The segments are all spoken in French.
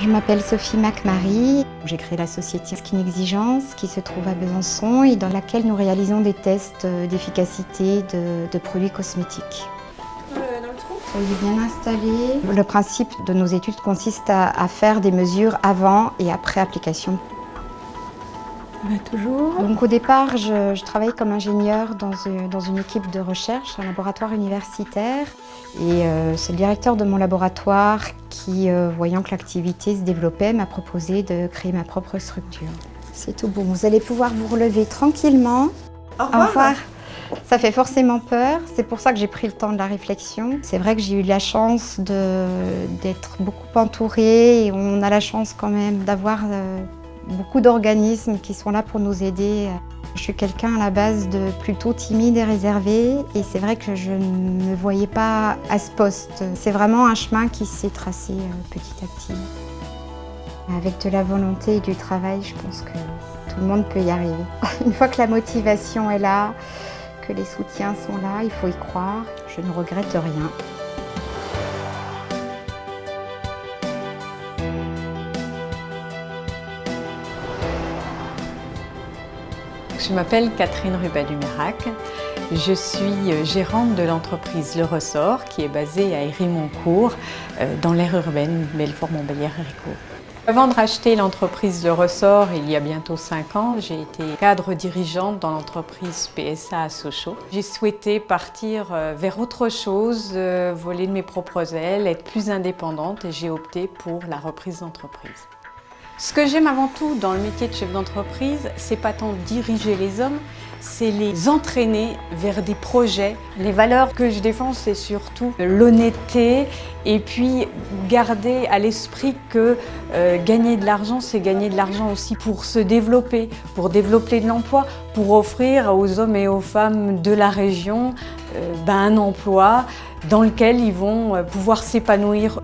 Je m'appelle Sophie McMary. J'ai créé la société Skin Exigence qui se trouve à Besançon et dans laquelle nous réalisons des tests d'efficacité de produits cosmétiques. Soyez bien installés. Le principe de nos études consiste à faire des mesures avant et après application. Toujours. Donc au départ, je travaille comme ingénieure dans une équipe de recherche, un laboratoire universitaire. Et c'est le directeur de mon laboratoire qui, voyant que l'activité se développait, m'a proposé de créer ma propre structure. C'est tout bon. Vous allez pouvoir vous relever tranquillement. Au revoir. Ça fait forcément peur, c'est pour ça que j'ai pris le temps de la réflexion. C'est vrai que j'ai eu la chance d'être beaucoup entourée et on a la chance quand même d'avoir beaucoup d'organismes qui sont là pour nous aider. Je suis quelqu'un à la base de plutôt timide et réservé et c'est vrai que je ne me voyais pas à ce poste. C'est vraiment un chemin qui s'est tracé petit à petit. Avec de la volonté et du travail, je pense que tout le monde peut y arriver. Une fois que la motivation est là, que les soutiens sont là, il faut y croire. Je ne regrette rien. Je m'appelle Catherine Rubat-Dumérac. Je suis gérante de l'entreprise Le Ressort qui est basée à Hérimoncourt, dans l'aire urbaine Belfort-Montbéliard-Héricourt. Avant de racheter l'entreprise Le Ressort, il y a bientôt 5 ans, j'ai été cadre dirigeante dans l'entreprise PSA à Sochaux. J'ai souhaité partir vers autre chose, voler de mes propres ailes, être plus indépendante et j'ai opté pour la reprise d'entreprise. Ce que j'aime avant tout dans le métier de chef d'entreprise, c'est pas tant diriger les hommes, c'est les entraîner vers des projets. Les valeurs que je défends, c'est surtout l'honnêteté et puis garder à l'esprit que gagner de l'argent, c'est gagner de l'argent aussi pour se développer, pour développer de l'emploi, pour offrir aux hommes et aux femmes de la région un emploi dans lequel ils vont pouvoir s'épanouir.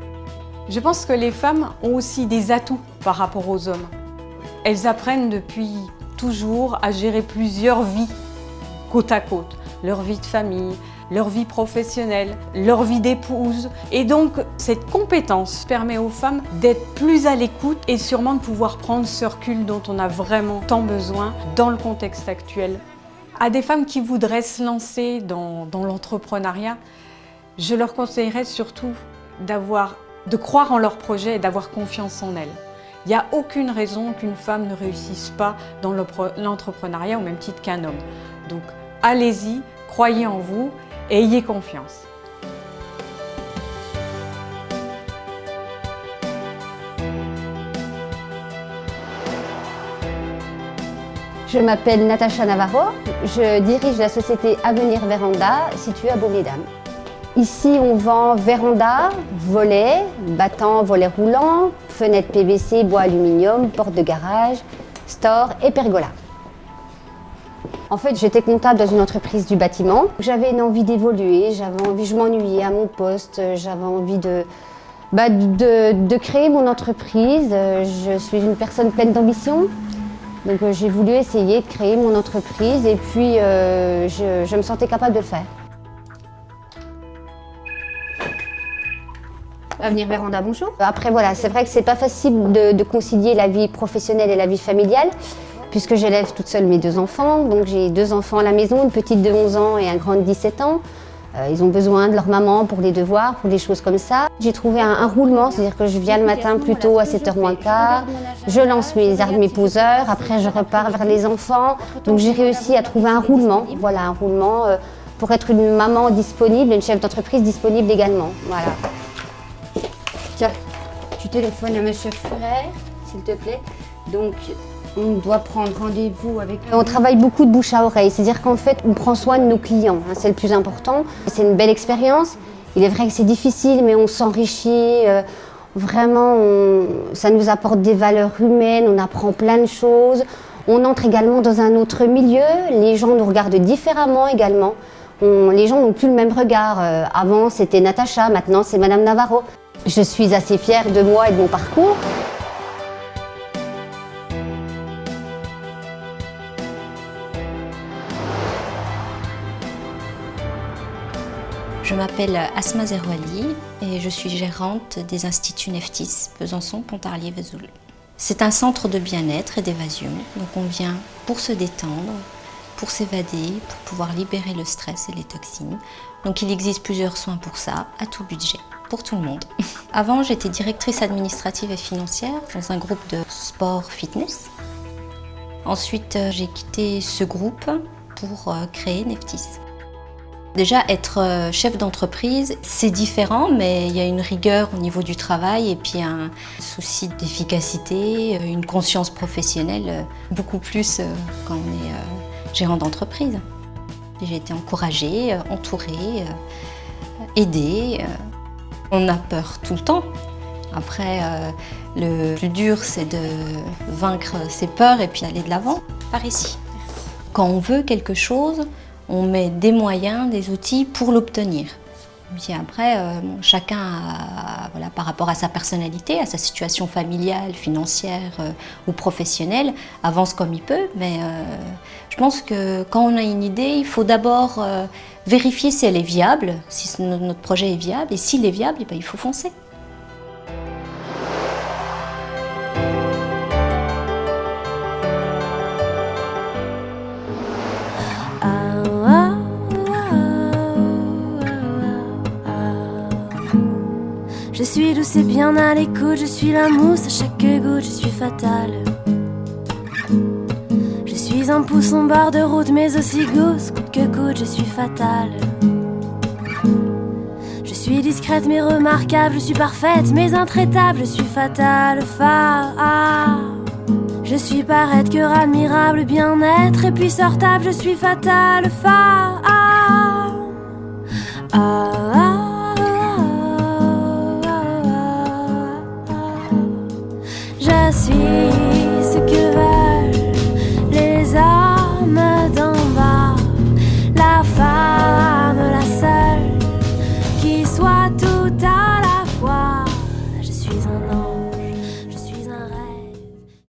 Je pense que les femmes ont aussi des atouts par rapport aux hommes. Elles apprennent depuis toujours à gérer plusieurs vies côte à côte. Leur vie de famille, leur vie professionnelle, leur vie d'épouse. Et donc, cette compétence permet aux femmes d'être plus à l'écoute et sûrement de pouvoir prendre ce recul dont on a vraiment tant besoin dans le contexte actuel. À des femmes qui voudraient se lancer dans l'entrepreneuriat, je leur conseillerais surtout de croire en leur projet et d'avoir confiance en elles. Il n'y a aucune raison qu'une femme ne réussisse pas dans l'entrepreneuriat au même titre qu'un homme. Donc allez-y, croyez en vous et ayez confiance. Je m'appelle Natacha Navarro, je dirige la société Avenir Véranda située à Baume-les-Dames. Ici, on vend véranda, volets, battants, volets roulants, fenêtres PVC, bois aluminium, portes de garage, store et pergola. En fait, j'étais comptable dans une entreprise du bâtiment. J'avais une envie d'évoluer, je m'ennuyais à mon poste, j'avais envie de créer mon entreprise. Je suis une personne pleine d'ambition. Donc j'ai voulu essayer de créer mon entreprise et puis je me sentais capable de le faire. Avenir Véranda, bonjour. Après voilà, c'est vrai que c'est pas facile de concilier la vie professionnelle et la vie familiale puisque j'élève toute seule mes 2 enfants. Donc j'ai 2 enfants à la maison, une petite de 11 ans et un grand de 17 ans. Ils ont besoin de leur maman pour les devoirs, pour des choses comme ça. J'ai trouvé un roulement, c'est-à-dire que je viens le matin plus tôt à 7h moins quart, je lance mes poseurs, après je repars vers les enfants. Donc j'ai réussi à trouver un roulement, voilà, un roulement pour être une maman disponible, une chef d'entreprise disponible également. Voilà. Tiens, tu téléphones à Monsieur Frère, s'il te plaît. Donc, on doit prendre rendez-vous avec... On travaille beaucoup de bouche à oreille, c'est-à-dire qu'en fait, on prend soin de nos clients, hein, c'est le plus important. C'est une belle expérience. Il est vrai que c'est difficile, mais on s'enrichit. Vraiment, ça nous apporte des valeurs humaines, on apprend plein de choses. On entre également dans un autre milieu, les gens nous regardent différemment également. Les gens n'ont plus le même regard. Avant, c'était Natacha, maintenant, c'est Madame Navarro. Je suis assez fière de moi et de mon parcours. Je m'appelle Asma Zerouali et je suis gérante des instituts Neftis, Besançon, Pontarlier, Vesoul. C'est un centre de bien-être et d'évasion, donc on vient pour se détendre, pour s'évader, pour pouvoir libérer le stress et les toxines. Donc il existe plusieurs soins pour ça, à tout budget, pour tout le monde. Avant, j'étais directrice administrative et financière dans un groupe de sport fitness. Ensuite, j'ai quitté ce groupe pour créer Neftis. Déjà, être chef d'entreprise, c'est différent, mais il y a une rigueur au niveau du travail et puis un souci d'efficacité, une conscience professionnelle, beaucoup plus quand on est gérant d'entreprise. J'ai été encouragée, entourée, aidée. On a peur tout le temps. Après, le plus dur, c'est de vaincre ses peurs et puis d'aller de l'avant. Par ici. Quand on veut quelque chose, on met des moyens, des outils pour l'obtenir. Puis après, chacun, voilà, par rapport à sa personnalité, à sa situation familiale, financière ou professionnelle, avance comme il peut. Mais je pense que quand on a une idée, il faut d'abord vérifier si elle est viable, si notre projet est viable. Et s'il est viable, eh bien, il faut foncer. Je suis douce et bien à l'écoute, je suis la mousse à chaque goutte, je suis fatale. Je suis un pouce en bord de route, mais aussi gousse, coûte que coûte, je suis fatale. Je suis discrète mais remarquable, je suis parfaite mais intraitable, je suis fatale, Je suis paraître, cœur admirable, bien-être et puis sortable, je suis fatale, Je suis ce que